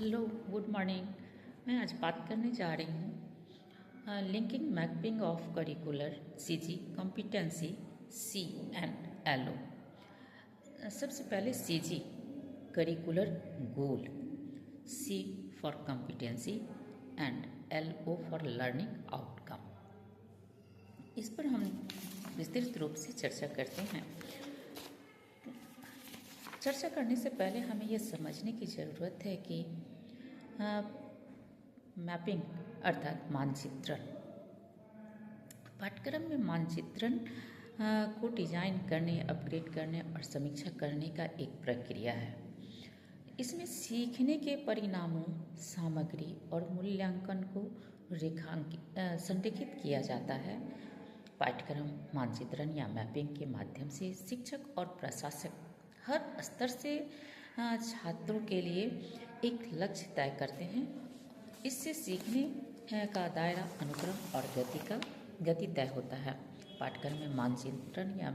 Hello, good morning. मैं आज बात करने जा रही हूँ linking mapping of curricular CG competency C and LO. सबसे पहले CG curricular goal, C for competency and LO for learning outcome. इस पर हम विस्तृत रूप से चर्चा करते हैं। चर्चा करने से पहले हमें यह समझने की ज़रूरत है कि मैपिंग अर्थात मानचित्रण। पाठ्यक्रम में मानचित्रण को डिजाइन करने, अपग्रेड करने और समीक्षा करने का एक प्रक्रिया है। इसमें सीखने के परिणामों, सामग्री और मूल्यांकन को संरेखित किया जाता है। पाठ्यक्रम मानचित्रण या मैपिंग के माध्यम से शिक्षक और प्रशासक हर स्तर से छात्रों के लिए एक लक्ष्य तय करते हैं। इससे सीखने का दायरा, अनुक्रम और गति तय होता है। पाठ्यक्रम में मानचित्रण या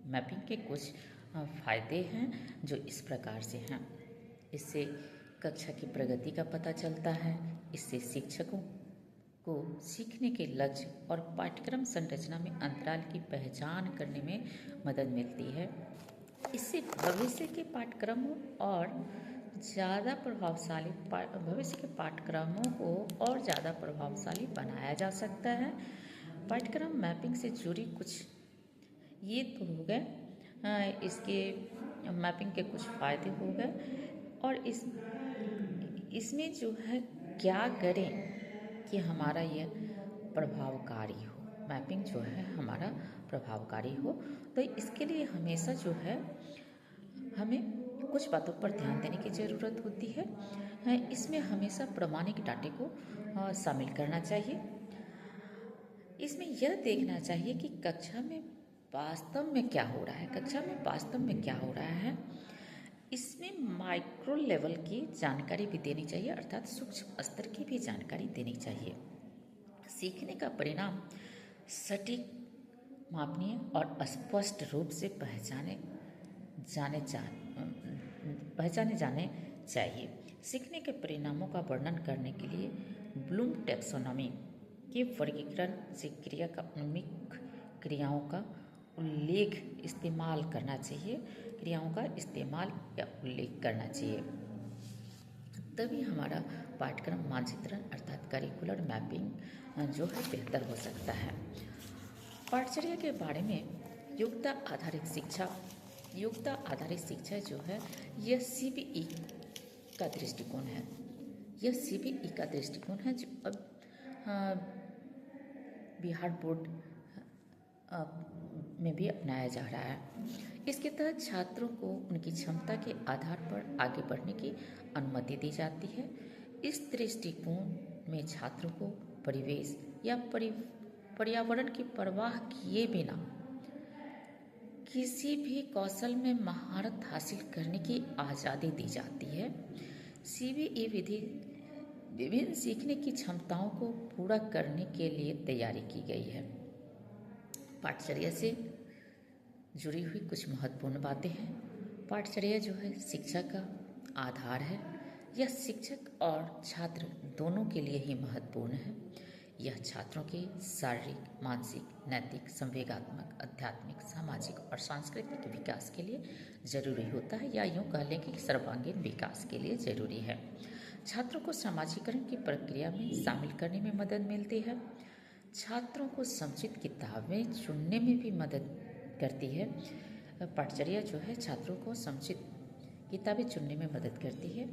मैपिंग के कुछ फायदे हैं जो इस प्रकार से हैं। इससे कक्षा की प्रगति का पता चलता है। इससे शिक्षकों को सीखने के लक्ष्य और पाठ्यक्रम संरचना में अंतराल की पहचान करने में मदद मिलती है। इससे भविष्य के पाठ्यक्रमों को और ज़्यादा प्रभावशाली बनाया जा सकता है। पाठ्यक्रम मैपिंग से जुड़ी कुछ ये तो हो गए इसके मैपिंग के कुछ फायदे हो गए, और इसमें जो है क्या करें कि हमारा यह प्रभावकारी हो, मैपिंग जो है हमारा प्रभावकारी हो। तो इसके लिए हमेशा जो है हमें कुछ बातों पर ध्यान देने की ज़रूरत होती है। इसमें हमेशा प्रामाणिक डाटे को शामिल करना चाहिए। इसमें यह देखना चाहिए कि कक्षा में वास्तव में क्या हो रहा है। इसमें माइक्रो लेवल की जानकारी भी देनी चाहिए, अर्थात सूक्ष्म स्तर की भी जानकारी देनी चाहिए। सीखने का परिणाम सटीक, मापनीय और स्पष्ट रूप से पहचाने जाने चाहिए। सीखने के परिणामों का वर्णन करने के लिए ब्लूम टैक्सोनॉमी के वर्गीकरण से क्रियाओं का इस्तेमाल या उल्लेख करना चाहिए। तभी हमारा पाठ्यक्रम मानचित्रण अर्थात करिकुलर मैपिंग जो है बेहतर हो सकता है। पाठचर्या के बारे में योग्यता आधारित शिक्षा जो है यह सीबीई का दृष्टिकोण है जो अब बिहार बोर्ड में भी अपनाया जा रहा है। इसके तहत छात्रों को उनकी क्षमता के आधार पर आगे बढ़ने की अनुमति दी जाती है। इस दृष्टिकोण में छात्रों को परिवेश या पर्यावरण की परवाह किए बिना किसी भी कौशल में महारत हासिल करने की आज़ादी दी जाती है। सीबीई विधि विभिन्न सीखने की क्षमताओं को पूरा करने के लिए तैयारी की गई है। पाठचर्या से जुड़ी हुई कुछ महत्वपूर्ण बातें हैं। पाठचर्या जो है शिक्षा का आधार है। यह शिक्षक और छात्र दोनों के लिए ही महत्वपूर्ण है। यह छात्रों के शारीरिक, मानसिक, नैतिक, संवेगात्मक, आध्यात्मिक, सामाजिक और सांस्कृतिक विकास के लिए जरूरी होता है, या यूँ कह लें कि सर्वांगीण विकास के लिए जरूरी है। छात्रों को समाजीकरण की प्रक्रिया में शामिल करने में मदद मिलती है। छात्रों को समुचित किताबें चुनने में भी मदद करती है। पाठचर्या जो है छात्रों को समुचित किताबें चुनने में मदद करती है।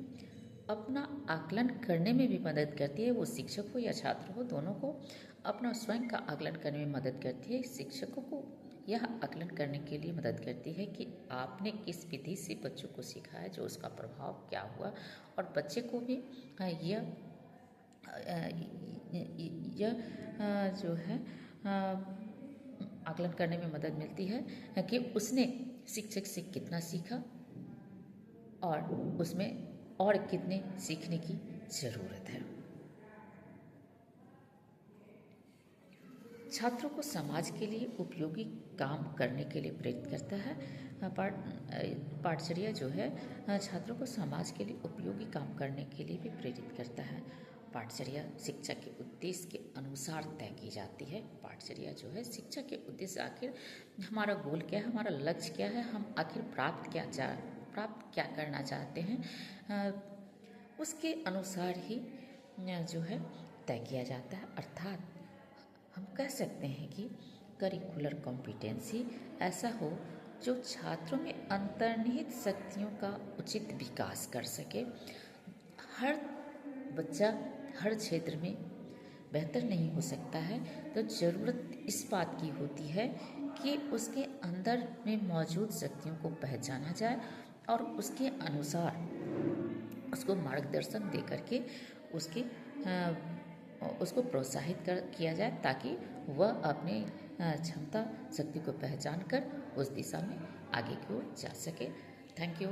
अपना आकलन करने में भी मदद करती है। वो शिक्षक हो या छात्र हो, दोनों को अपना स्वयं का आकलन करने में मदद करती है। शिक्षकों को यह आकलन करने के लिए मदद करती है कि आपने किस विधि से बच्चों को सिखाया, जो उसका प्रभाव क्या हुआ, और बच्चे को भी यह जो है आकलन करने में मदद मिलती है कि उसने शिक्षक से कितना सीखा और उसमें और कितने सीखने की ज़रूरत है। छात्रों को समाज के लिए उपयोगी काम करने के लिए प्रेरित करता है। पाठचर्या जो है छात्रों को समाज के लिए उपयोगी काम करने के लिए भी प्रेरित करता है। पाठचर्या शिक्षा के उद्देश्य के अनुसार तय की जाती है। पाठचर्या जो है शिक्षा के उद्देश्य, आखिर हमारा गोल क्या है, हमारा लक्ष्य क्या है, हम आखिर प्राप्त क्या करना चाहते हैं, उसके अनुसार ही जो है तय किया जाता है। अर्थात हम कह सकते हैं कि करिकुलर कॉम्पिटेंसी ऐसा हो जो छात्रों में अंतर्निहित शक्तियों का उचित विकास कर सके। हर बच्चा हर क्षेत्र में बेहतर नहीं हो सकता है, तो ज़रूरत इस बात की होती है कि उसके अंदर में मौजूद शक्तियों को पहचाना जाए और उसके अनुसार उसको मार्गदर्शन दे करके उसको प्रोत्साहित किया जाए, ताकि वह अपने क्षमता शक्ति को पहचान कर उस दिशा में आगे की ओर जा सके। Thank you.